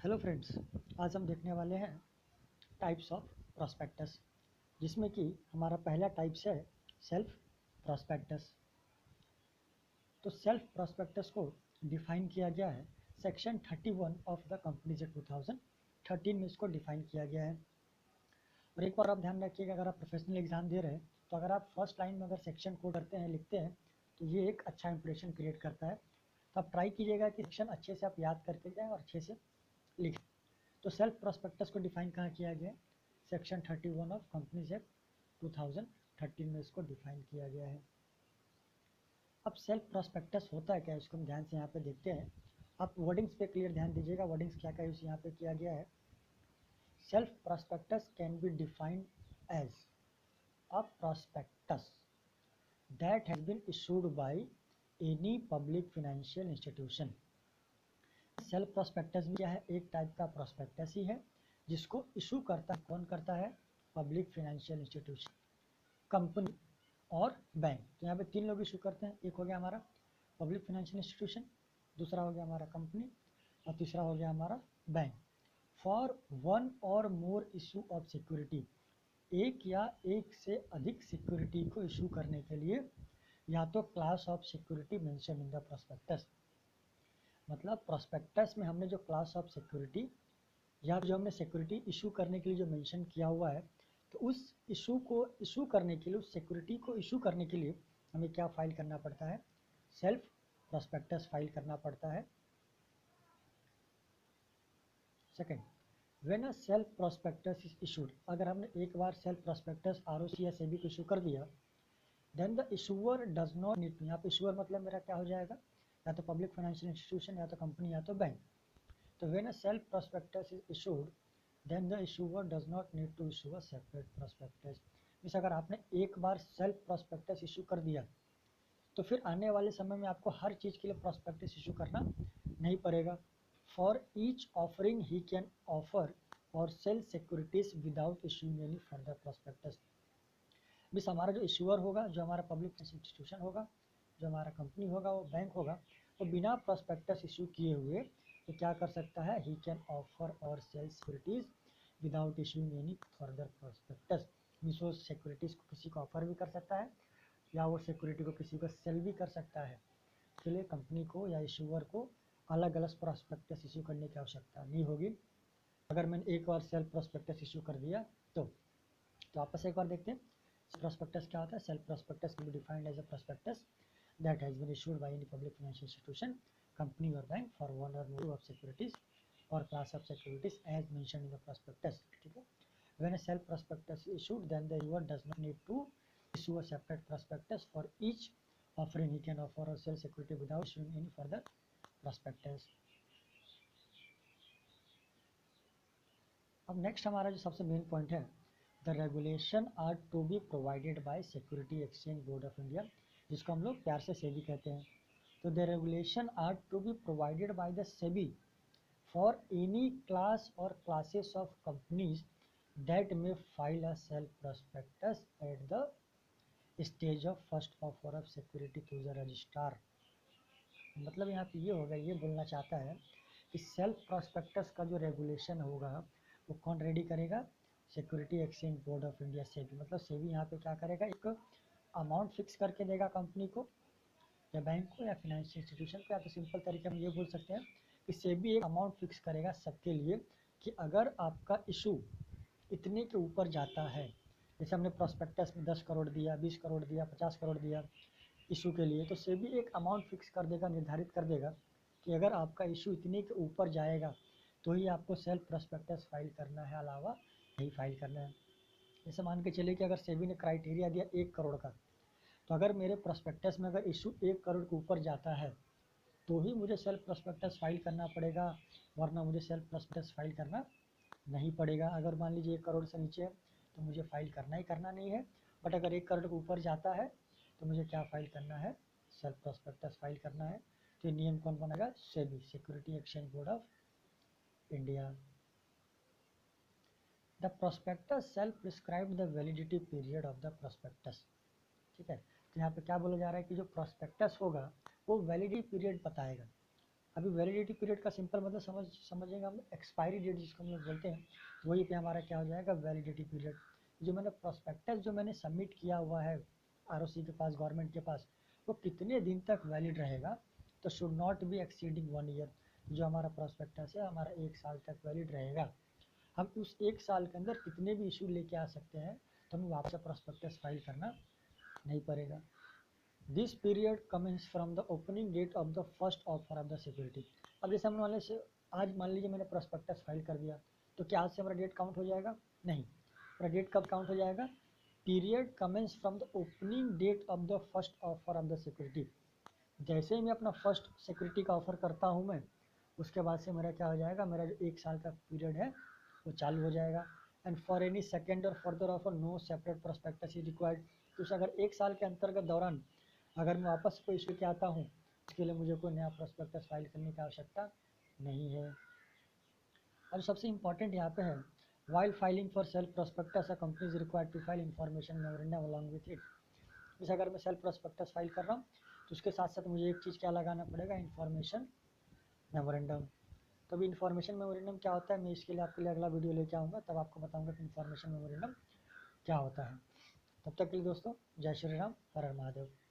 Hello friends, आज हम देखने वाले हैं टाइप्स ऑफ प्रॉस्पेक्टस, जिसमें कि हमारा पहला टाइप्स है सेल्फ प्रॉस्पेक्टस। तो सेल्फ प्रॉस्पेक्टस को डिफाइन किया गया है section 31 of the companies act 2013 में इसको डिफाइन किया गया है। और एक बार आप ध्यान रखिएगा, अगर आप प्रोफेशनल एग्जाम दे रहे हैं तो अगर आप फर्स्ट लाइन में अगर सेक्शन कोड करते हैं, लिखते हैं, तो ये एक अच्छा इंप्रेशन क्रिएट करता है। तो आप ट्राई कीजिएगा कि सेक्शन अच्छे से आप याद करके जाएँ और अच्छे से लिखें। तो सेल्फ प्रॉस्पेक्टस को डिफाइन कहाँ किया गया है? सेक्शन 31 ऑफ कंपनीज एक्ट 2013 में इसको डिफाइन किया गया है। अब सेल्फ प्रॉस्पेक्टस होता है क्या, इसको हम ध्यान से यहाँ पे देखते हैं। आप वर्डिंग्स पे क्लियर ध्यान दीजिएगा, वर्डिंग्स क्या क्या यूज यहाँ पे किया गया है। Self prospectus can be defined as a prospectus that has been issued by any public financial institution. Self prospectus भी क्या है? एक टाइप का प्रॉस्पेक्टस ही है, जिसको इशू करता है कौन करता है? पब्लिक फाइनेंशियल इंस्टीट्यूशन, कंपनी और बैंक। तो यहाँ पे तीन लोग इशू करते हैं। एक हो गया हमारा पब्लिक फाइनेंशियल इंस्टीट्यूशन, दूसरा हो गया हमारा कंपनी, और तीसरा हो गया हमारा बैंक। फॉर वन और मोर इशू ऑफ सिक्योरिटी, एक या एक से अधिक सिक्योरिटी को इशू करने के लिए या तो class of security mention in the prospectus, मतलब प्रॉस्पेक्टस में हमने जो क्लास ऑफ सिक्योरिटी या जो हमने सिक्योरिटी इशू करने के लिए जो मेंशन किया हुआ है, तो उस इशू को इशू करने के लिए, उस सिक्योरिटी को इशू करने के लिए हमें क्या फाइल करना पड़ता है? सेल्फ प्रॉस्पेक्टस फाइल करना पड़ता है। Second, when a self prospectus is issued, अगर हमने एक बार सेल्फ प्रॉस्पेक्टस आरओसी या सेबी को इशू कर दिया, then the issuer does not need to, यहाँ पे इशूअर मतलब मेरा क्या हो जाएगा? या तो पब्लिक फाइनेंशियल इंस्टीट्यूशन, या तो कंपनी, या तो बैंक। तो when a self prospectus is issued, then the issuer does not need to issue a separate prospectus। इस अगर आपने एक बार सेल्फ प्रॉस्पेक्टस इशू कर दिया, तो फिर आने वाले समय में आपको हर चीज़ के लिए प्रॉस्पेक्टस इशू करना नहीं पड़ेगा। For each offering he can offer और sell securities without issuing any further prospectus. मिस हमारा जो इशूअर होगा, जो हमारा पब्लिक इंस्टीट्यूशन होगा, जो हमारा कंपनी होगा, वो बैंक होगा, वो बिना प्रॉस्पेक्टस इशू किए हुए तो क्या कर सकता है? ही कैन ऑफर और sell securities without issuing any further prospectus. Means वो सिक्योरिटीज को किसी को ऑफर भी कर सकता है, या वो सिक्योरिटी को किसी को सेल भी कर सकता है। इसके लिए कंपनी को या इशूअर को अलग अलग प्रॉस्पेक्टस इशू करने की आवश्यकता नहीं होगी। अगर मैंने एक बार सेल्फ प्रॉस्पेक्टस इशू कर दिया तो वापस एक बार देखते हैं prospectus क्या होता है। Self prospectus can be defined as a prospectus that has been issued by any public financial institution, company or bank for one or more of securities or class of securities as mentioned in the prospectus। ठीक है, when a self prospectus is issued, then the issuer does not need to issue a separate prospectus for each offering he can offer or sell security without issuing any further prospectus। अब next हमारा जो सबसे main point है, the regulation are to be provided by security exchange board of India, जिसको हम लोग प्यार से सेबी कहते हैं। तो the regulation are to be provided by the SEBI for any class or classes of companies that may file a self prospectus at the stage of first offer of security to the registrar. मतलब यहाँ पे ये होगा, ये बोलना चाहता है कि सेल्फ प्रॉस्पेक्टस का जो रेगुलेशन होगा वो कौन रेडी करेगा? Security exchange board of India, SEBI. मतलब सेबी यहाँ पे क्या करेगा? एक अमाउंट फिक्स करके देगा कंपनी को या बैंक को या फाइनेंशियल इंस्टीट्यूशन को, या तो सिंपल तरीके में ये बोल सकते हैं कि सेबी एक अमाउंट फिक्स करेगा सबके लिए कि अगर आपका इशू इतने के ऊपर जाता है, जैसे हमने प्रॉस्पेक्टस में 10 करोड़ दिया, 20 करोड़ दिया, 50 करोड़ दिया इशू के लिए, तो सेबी एक अमाउंट फिक्स कर देगा, निर्धारित कर देगा कि अगर आपका इशू इतने के ऊपर जाएगा तो ही आपको सेल्फ प्रॉस्पेक्टस फाइल करना है, अलावा नहीं फाइल करना है। जैसे मान के चलिए कि अगर सेबी ने क्राइटेरिया दिया 1 करोड़ का, तो अगर मेरे प्रॉस्पेक्टस में अगर इशू 1 करोड़ के ऊपर जाता है तो ही मुझे सेल्फ प्रॉस्पेक्टस फाइल करना पड़ेगा, वरना मुझे सेल्फ प्रॉस्पेक्टस फाइल करना नहीं पड़ेगा। अगर मान लीजिए 1 करोड़ से नीचे है तो मुझे फाइल करना ही करना नहीं है, बट अगर 1 करोड़ के ऊपर जाता है तो मुझे क्या फाइल करना है? सेल्फ प्रॉस्पेक्टस फाइल करना है। तो ये नियम कौन बनाएगा? SEBI, security exchange board of India. The prospectus self prescribe the validity period of the prospectus. ठीक है, तो यहाँ पे क्या बोला जा रहा है कि जो प्रॉस्पेक्टस होगा वो वैलिडिटी पीरियड बताएगा। अभी वैलिडिटी पीरियड का सिंपल मतलब समझेंगे हम, एक्सपायरी डेट जिसको हम लोग बोलते हैं, वही पे हमारा क्या हो जाएगा, वैलिडिटी पीरियड। जो मैंने प्रोस्पेक्टस जो मैंने सबमिट किया हुआ है आरओसी के पास, गवर्नमेंट के पास, वो कितने दिन तक वैलिड रहेगा, तो should not be exceeding 1 year. जो हमारा प्रोस्पेक्टस है हमारा 1 साल तक वैलिड रहेगा। हम उस 1 साल के अंदर कितने भी इशू लेके आ सकते हैं, तो हमें वापस प्रोस्पेक्टस फाइल करना नहीं पड़ेगा। This period commences from the opening date of the first offer of the security. अब जैसे हम वाले से आज मान लीजिए मैंने प्रोस्पेक्टस फाइल कर दिया, तो क्या आज से हमारा डेट काउंट हो जाएगा? नहीं, हमारा डेट कब काउंट हो जाएगा? Period commences from the opening date of the first offer of the security. जैसे ही मैं अपना फर्स्ट सिक्योरिटी का ऑफर करता हूँ मैं, उसके बाद से मेरा क्या हो जाएगा, मेरा जो 1 साल का पीरियड है वो चालू हो जाएगा। And for any second or further offer no separate prospectus is required. तो अगर 1 साल के अंतर्गत दौरान अगर मैं वापस कोई इशू के आता हूँ, उसके लिए मुझे कोई नया प्रोस्पेक्टस फाइल करने की आवश्यकता नहीं है। और सबसे इम्पॉर्टेंट यहाँ पे है, while filing for self prospectus a company is required to file information memorandum along with it. जैसे अगर मैं सेल्फ प्रोस्पेक्टस फाइल कर रहा हूँ, तो उसके साथ साथ मुझे एक चीज़ क्या लगाना पड़ेगा, इन्फॉर्मेशन मेमोरेंडम। तो अभी इन्फॉर्मेशन मेमोरेंडम क्या होता है, मैं इसके लिए आपके लिए अगला वीडियो लेके आऊँगा, तब आपको बताऊँगा कि इन्फॉर्मेशन मेमोरेंडम क्या होता है। तब तक के लिए दोस्तों, जय श्री राम, हर हर महादेव।